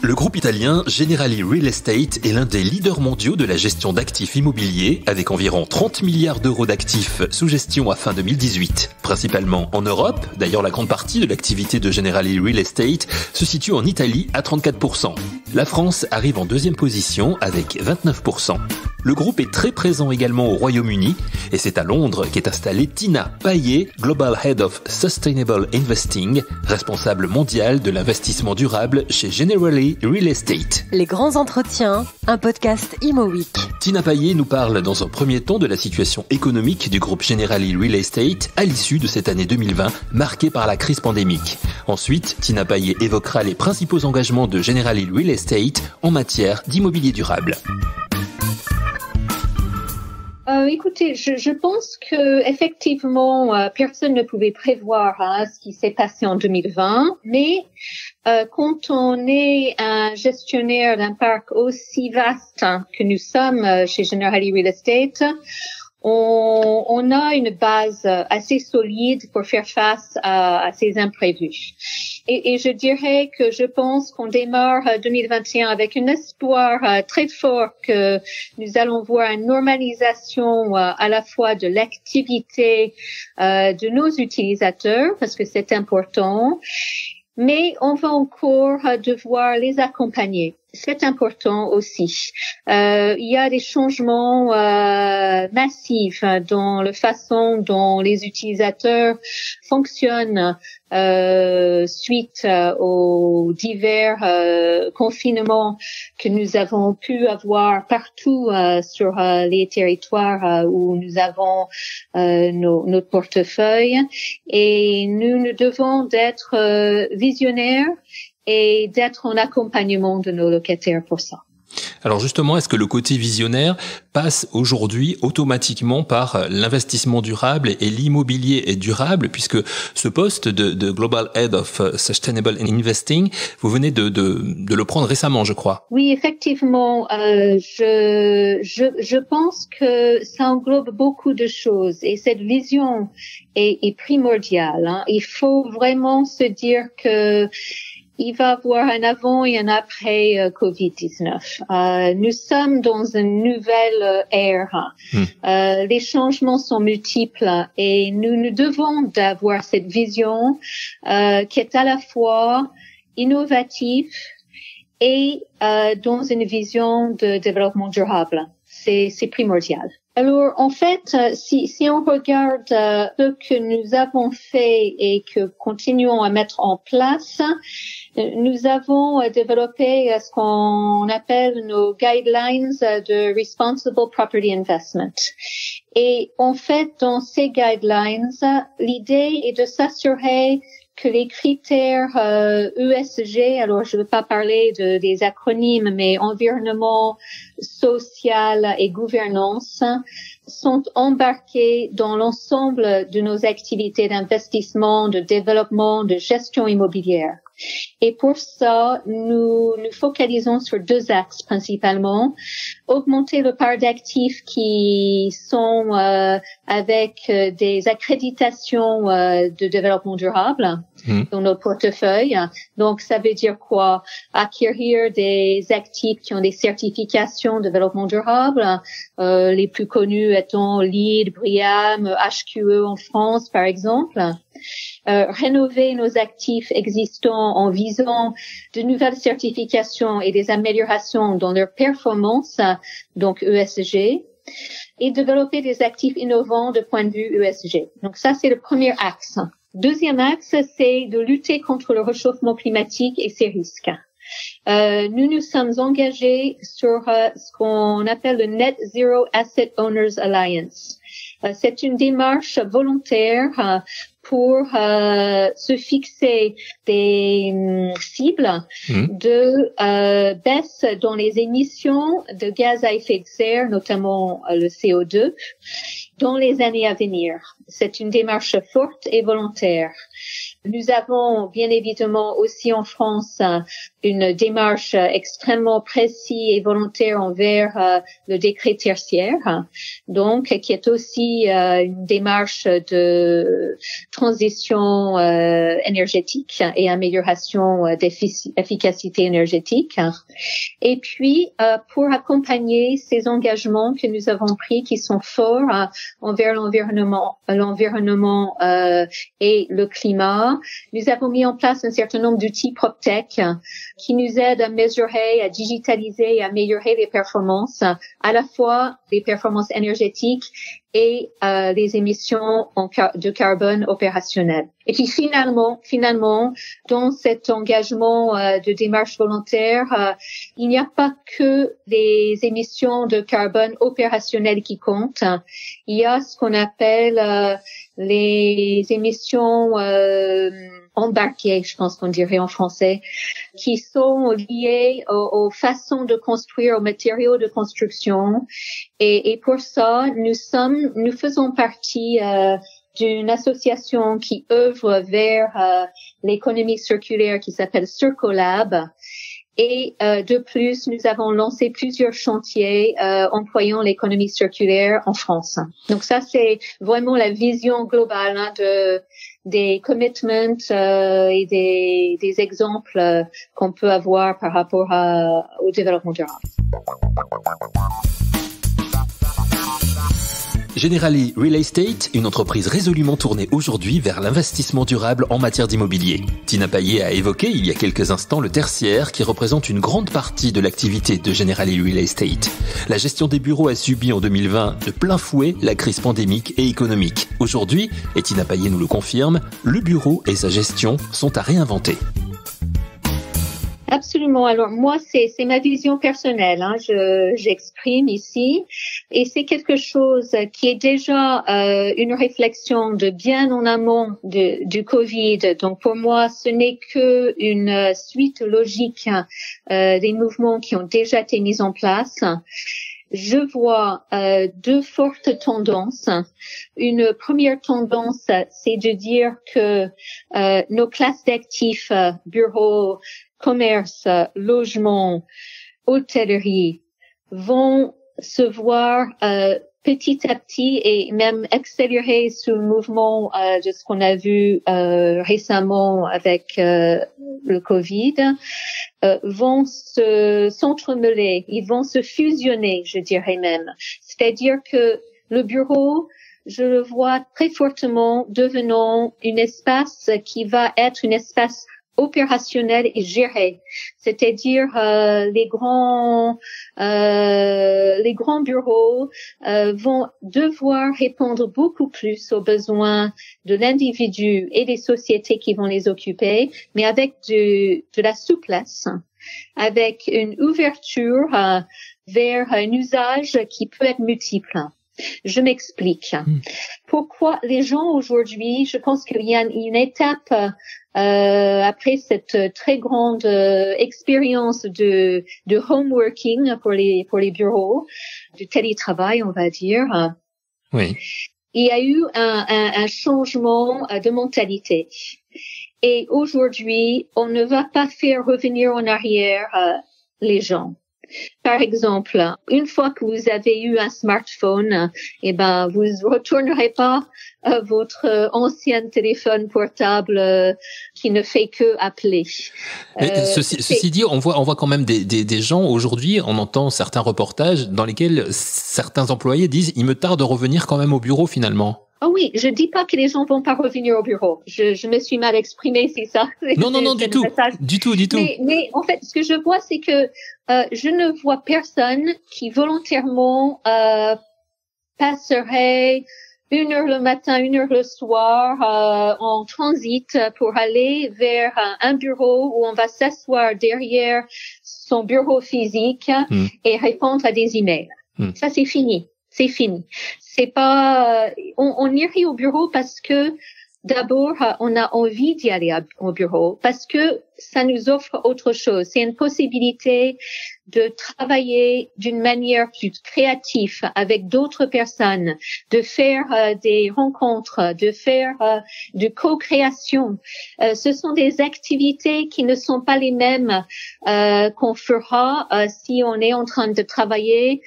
Le groupe italien Generali Real Estate est l'un des leaders mondiaux de la gestion d'actifs immobiliers, avec environ 30 milliards d'euros d'actifs sous gestion à fin 2018. Principalement en Europe, d'ailleurs la grande partie de l'activité de Generali Real Estate se situe en Italie à 34%. La France arrive en deuxième position avec 29%. Le groupe est très présent également au Royaume-Uni et c'est à Londres qu'est installée Tina Payet, Global Head of Sustainable Investing, responsable mondiale de l'investissement durable chez Generali Real Estate. Les grands entretiens, un podcast Imo Week. Tina Payet nous parle dans un premier temps de la situation économique du groupe Generali Real Estate à l'issue de cette année 2020 marquée par la crise pandémique. Ensuite, Tina Payet évoquera les principaux engagements de Generali Real Estate en matière d'immobilier durable. Écoutez, je pense que effectivement personne ne pouvait prévoir ce qui s'est passé en 2020, mais quand on est un gestionnaire d'un parc aussi vaste que nous sommes chez Generali Real Estate, on a une base assez solide pour faire face à ces imprévus. Et je dirais que je pense qu'on démarre 2021 avec un espoir très fort que nous allons voir une normalisation à la fois de l'activité de nos utilisateurs, parce que c'est important, mais on va encore devoir les accompagner. C'est important aussi. Il y a des changements massifs dans la façon dont les utilisateurs fonctionnent suite aux divers confinements que nous avons pu avoir partout sur les territoires où nous avons notre portefeuille. Et nous devons d'être visionnaires et d'être en accompagnement de nos locataires pour ça. Alors justement, est-ce que le côté visionnaire passe aujourd'hui automatiquement par l'investissement durable et l'immobilier est durable, puisque ce poste de Global Head of Sustainable Investing, vous venez de le prendre récemment, je crois. Oui, effectivement, je pense que ça englobe beaucoup de choses et cette vision est primordiale. Il faut vraiment se dire que il va y avoir un avant et un après Covid-19. Nous sommes dans une nouvelle ère. Les changements sont multiples et nous devons d'avoir cette vision qui est à la fois innovative et dans une vision de développement durable. C'est primordial. Alors, en fait, si on regarde ce que nous avons fait et que continuons à mettre en place, nous avons développé ce qu'on appelle nos guidelines de Responsible Property Investment. Et en fait, dans ces guidelines, l'idée est de s'assurer que les critères ESG, alors je ne veux pas parler des acronymes, mais environnement, social et gouvernance, sont embarqués dans l'ensemble de nos activités d'investissement, de développement, de gestion immobilière. Et pour ça, nous focalisons sur deux axes principalement. Augmenter le part d'actifs qui sont avec des accréditations de développement durable dans notre portefeuille. Donc, ça veut dire quoi? Acquérir des actifs qui ont des certifications de développement durable, les plus connus étant LEED, BREEAM, HQE en France, par exemple. Rénover nos actifs existants en visant de nouvelles certifications et des améliorations dans leur performance, donc ESG, et développer des actifs innovants de point de vue ESG. Donc ça, c'est le premier axe. Deuxième axe, c'est de lutter contre le réchauffement climatique et ses risques. Nous sommes engagés sur ce qu'on appelle le Net Zero Asset Owners Alliance. C'est une démarche volontaire pour se fixer des cibles de baisse dans les émissions de gaz à effet de serre, notamment le CO2, dans les années à venir. C'est une démarche forte et volontaire. Nous avons bien évidemment aussi en France une démarche extrêmement précise et volontaire envers le décret tertiaire, donc qui est aussi une démarche de transition énergétique et amélioration d'efficacité énergétique. Et puis pour accompagner ces engagements que nous avons pris qui sont forts envers l'environnement et le climat, nous avons mis en place un certain nombre d'outils PropTech qui nous aident à mesurer, à digitaliser et à améliorer les performances, à la fois les performances énergétiques et les émissions de carbone opérationnelles. Et puis finalement, dans cet engagement de démarche volontaire, il n'y a pas que les émissions de carbone opérationnelles qui comptent. Il y a ce qu'on appelle les émissions embarquées, je pense qu'on dirait en français, qui sont liées aux façons de construire, aux matériaux de construction. Et pour ça, nous faisons partie d'une association qui œuvre vers l'économie circulaire qui s'appelle Circolab. Et de plus, nous avons lancé plusieurs chantiers employant l'économie circulaire en France. Donc ça, c'est vraiment la vision globale des commitments et des exemples qu'on peut avoir par rapport au développement durable. Generali Real Estate, une entreprise résolument tournée aujourd'hui vers l'investissement durable en matière d'immobilier. Tina Payet a évoqué il y a quelques instants le tertiaire qui représente une grande partie de l'activité de Generali Real Estate. La gestion des bureaux a subi en 2020 de plein fouet la crise pandémique et économique. Aujourd'hui, et Tina Payet nous le confirme, le bureau et sa gestion sont à réinventer. Absolument. Alors moi, c'est ma vision personnelle. J'exprime ici, et c'est quelque chose qui est déjà une réflexion de bien en amont du Covid. Donc pour moi, ce n'est que une suite logique des mouvements qui ont déjà été mis en place. Je vois deux fortes tendances. Une première tendance, c'est de dire que nos classes d'actifs, bureaux, commerce, logement, hôtellerie vont se voir petit à petit et même accélérer ce mouvement de ce qu'on a vu récemment avec le Covid, vont s'entremêler, ils vont se fusionner, je dirais même. C'est-à-dire que le bureau, je le vois très fortement devenant un espace qui va être un espace opérationnel et géré, c'est-à-dire les grands bureaux vont devoir répondre beaucoup plus aux besoins de l'individu et des sociétés qui vont les occuper, mais avec de la souplesse, avec une ouverture vers un usage qui peut être multiple. Je m'explique. Pourquoi les gens aujourd'hui, je pense qu'il y a une étape après cette très grande expérience de home working pour les bureaux, du télétravail, on va dire. Oui. Il y a eu un changement de mentalité. Et aujourd'hui, on ne va pas faire revenir en arrière les gens. Par exemple, une fois que vous avez eu un smartphone, vous retournerez pas à votre ancien téléphone portable qui ne fait que appeler. Ceci dit, on voit quand même des gens aujourd'hui, on entend certains reportages dans lesquels certains employés disent « il me tarde de revenir quand même au bureau finalement ». Oh oui, je dis pas que les gens vont pas revenir au bureau. Je me suis mal exprimée, c'est ça. Non, du tout. Mais en fait, ce que je vois, c'est que je ne vois personne qui volontairement passerait 1 heure le matin, 1 heure le soir en transit pour aller vers un bureau où on va s'asseoir derrière son bureau physique et répondre à des emails. Ça, c'est fini. C'est fini. C'est pas, on irait au bureau parce que d'abord, on a envie d'y aller au bureau, parce que ça nous offre autre chose. C'est une possibilité de travailler d'une manière plus créative avec d'autres personnes, de faire des rencontres, de faire de co-création. Ce sont des activités qui ne sont pas les mêmes qu'on fera si on est en train de travailler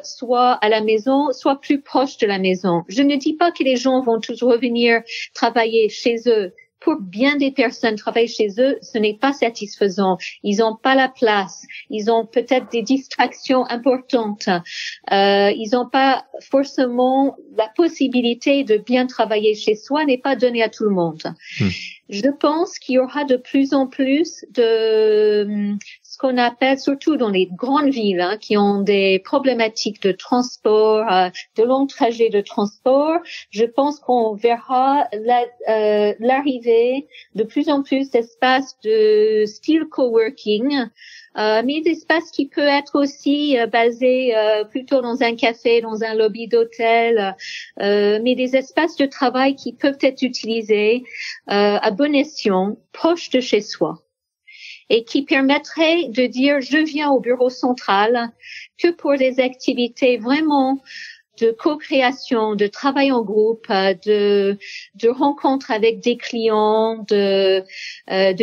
soit à la maison, soit plus proche de la maison. Je ne dis pas que les gens vont toujours revenir travailler chez eux. Pour bien des personnes travailler chez eux, ce n'est pas satisfaisant. Ils n'ont pas la place. Ils ont peut-être des distractions importantes. Ils n'ont pas forcément la possibilité de bien travailler chez soi, n'est pas donnée à tout le monde. Je pense qu'il y aura de plus en plus de ce qu'on appelle, surtout dans les grandes villes, qui ont des problématiques de transport, de longs trajets de transport. Je pense qu'on verra l'arrivée de plus en plus d'espaces de style coworking, mais d'espaces qui peut être aussi basés plutôt dans un café, dans un lobby d'hôtel, mais des espaces de travail qui peuvent être utilisés à bon escient, proches de chez soi, et qui permettrait de dire je viens au bureau central que pour des activités vraiment de co-création, de travail en groupe, de rencontres avec des clients, de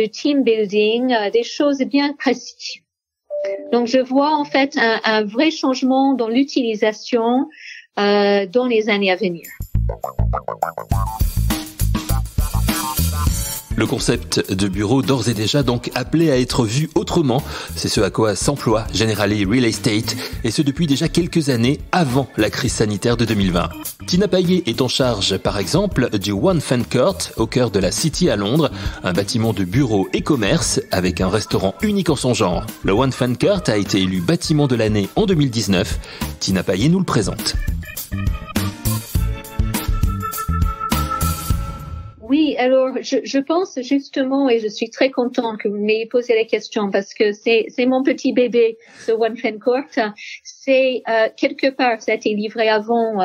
team building, des choses bien précises. Donc je vois en fait un vrai changement dans l'utilisation dans les années à venir. Le concept de bureau d'ores et déjà donc appelé à être vu autrement, c'est ce à quoi s'emploie Generali Real Estate, et ce depuis déjà quelques années avant la crise sanitaire de 2020. Tina Payet est en charge par exemple du One Fan Court au cœur de la City à Londres, un bâtiment de bureaux et commerce avec un restaurant unique en son genre. Le One Fan Court a été élu bâtiment de l'année en 2019. Tina Payet nous le présente. Oui, alors je pense justement, et je suis très contente que vous m'ayez posé la question parce que c'est mon petit bébé, ce One Fan Court. C'est quelque part, ça a été livré avant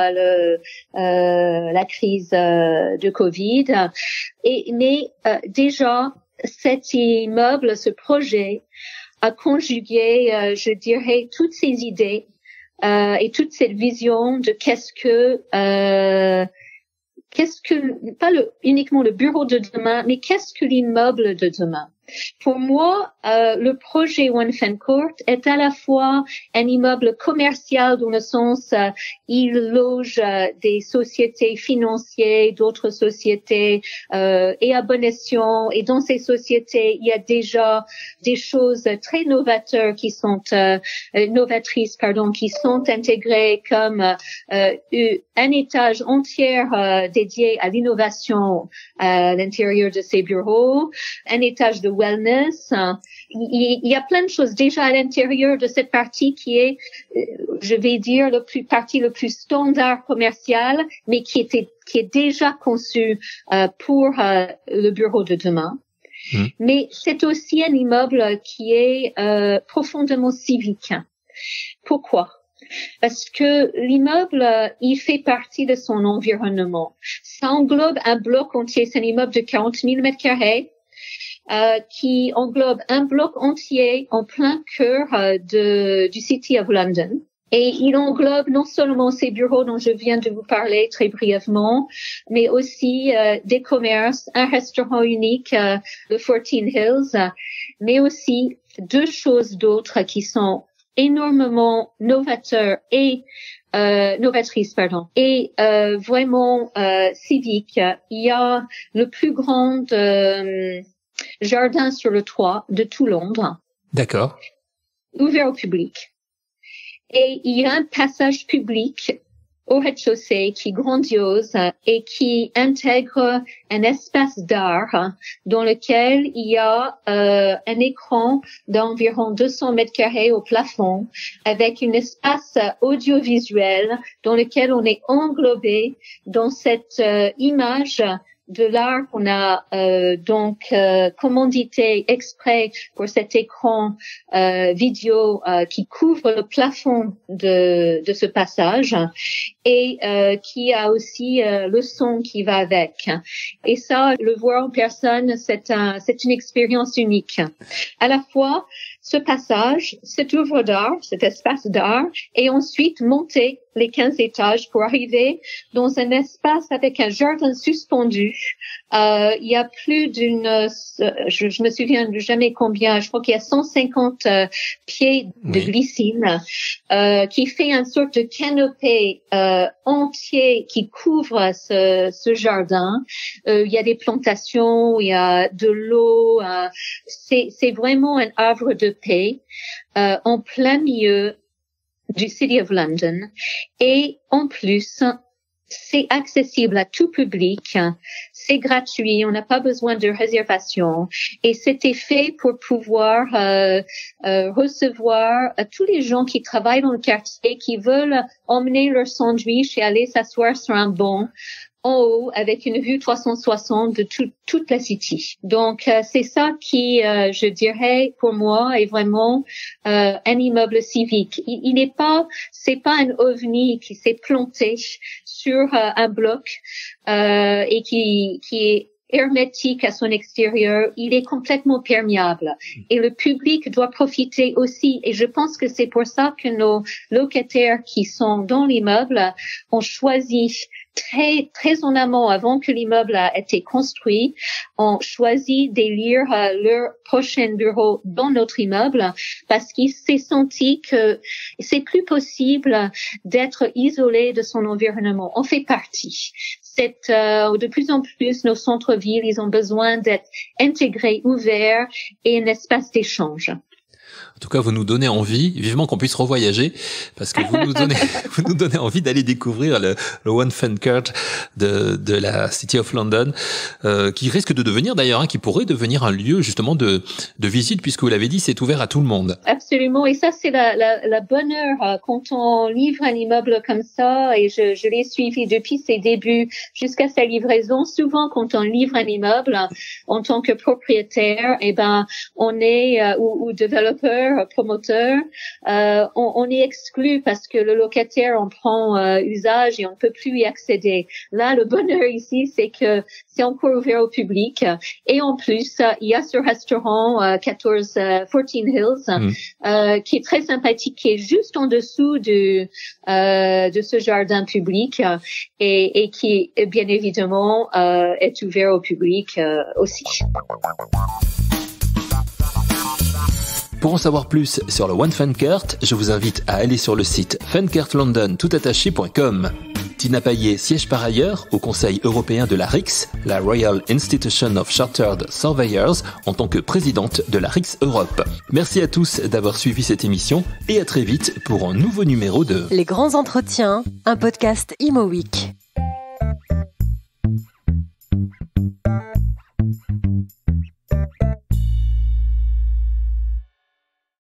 la crise de Covid, mais déjà cet immeuble, ce projet a conjugué, je dirais, toutes ces idées et toute cette vision de qu'est-ce que pas uniquement le bureau de demain, mais qu'est-ce que l'immeuble de demain? Pour moi, le projet One Fan Court est à la fois un immeuble commercial dans le sens il loge des sociétés financières, d'autres sociétés et à bon escient. Et dans ces sociétés, il y a déjà des choses très novatrices qui sont intégrées comme un étage entier dédié à l'innovation à l'intérieur de ces bureaux, un étage de wellness. Il y a plein de choses déjà à l'intérieur de cette partie qui est, je vais dire, partie le plus standard commercial, mais qui est déjà conçu pour le bureau de demain. Mais c'est aussi un immeuble qui est profondément civique. Pourquoi? Parce que l'immeuble, il fait partie de son environnement. Ça englobe un bloc entier, c'est un immeuble de 40 000 mètres carrés, qui englobe un bloc entier en plein cœur du City of London. Et il englobe non seulement ces bureaux dont je viens de vous parler très brièvement, mais aussi des commerces, un restaurant unique, le 14 Hills, mais aussi deux choses d'autres qui sont énormément novatrices, et vraiment civiques. Il y a le plus grand jardin sur le toit de tout Londres. D'accord. Ouvert au public. Et il y a un passage public au rez-de-chaussée qui est grandiose et qui intègre un espace d'art dans lequel il y a un écran d'environ 200 mètres carrés au plafond avec un espace audiovisuel dans lequel on est englobé dans cette image de l'art qu'on a commandité exprès pour cet écran vidéo qui couvre le plafond de ce passage. et qui a aussi le son qui va avec. Et ça, le voir en personne, c'est une expérience unique. À la fois, ce passage, cette œuvre d'art, cet espace d'art, et ensuite monter les 15 étages pour arriver dans un espace avec un jardin suspendu. Il y a plus je me souviens jamais combien, je crois qu'il y a 150 pieds de glycine, qui fait une sorte de canopée entier qui couvre ce jardin. Il y a des plantations, il y a de l'eau. C'est vraiment un havre de paix en plein milieu du City of London. Et en plus, c'est accessible à tout public, c'est gratuit, on n'a pas besoin de réservation et c'était fait pour pouvoir recevoir tous les gens qui travaillent dans le quartier, qui veulent emmener leur sandwich et aller s'asseoir sur un banc en haut avec une vue 360 de toute la city. Donc c'est ça qui, je dirais, pour moi, est vraiment un immeuble civique. C'est pas un ovni qui s'est planté sur un bloc et qui est hermétique à son extérieur, il est complètement perméable. Et le public doit profiter aussi. Et je pense que c'est pour ça que nos locataires qui sont dans l'immeuble ont choisi très, très en amont, avant que l'immeuble a été construit, ont choisi d'élire leur prochain bureau dans notre immeuble parce qu'il s'est senti que c'est plus possible d'être isolé de son environnement. On fait partie. De plus en plus, nos centres-villes, ils ont besoin d'être intégrés, ouverts et un espace d'échange. En tout cas, vous nous donnez envie, vivement qu'on puisse revoyager, parce que vous nous donnez envie d'aller découvrir le One Fan Court de la City of London, qui risque de devenir d'ailleurs, qui pourrait devenir un lieu justement de visite, puisque vous l'avez dit, c'est ouvert à tout le monde. Absolument, et ça c'est la bonne heure quand on livre un immeuble comme ça, et je l'ai suivi depuis ses débuts jusqu'à sa livraison. Souvent, quand on livre un immeuble en tant que propriétaire, on est ou développeur, promoteur, on est exclu parce que le locataire en prend usage et on ne peut plus y accéder. Là, le bonheur ici, c'est que c'est encore ouvert au public. Et en plus, il y a ce restaurant 14 Hills qui est très sympathique, qui est juste en dessous de ce jardin public et qui, bien évidemment, est ouvert au public aussi. Pour en savoir plus sur le One Fan Court, je vous invite à aller sur le site fancourtlondon.com. Tina Payet siège par ailleurs au Conseil européen de la RICS, la Royal Institution of Chartered Surveyors, en tant que présidente de la RICS Europe. Merci à tous d'avoir suivi cette émission et à très vite pour un nouveau numéro de Les Grands Entretiens, un podcast Imo Week.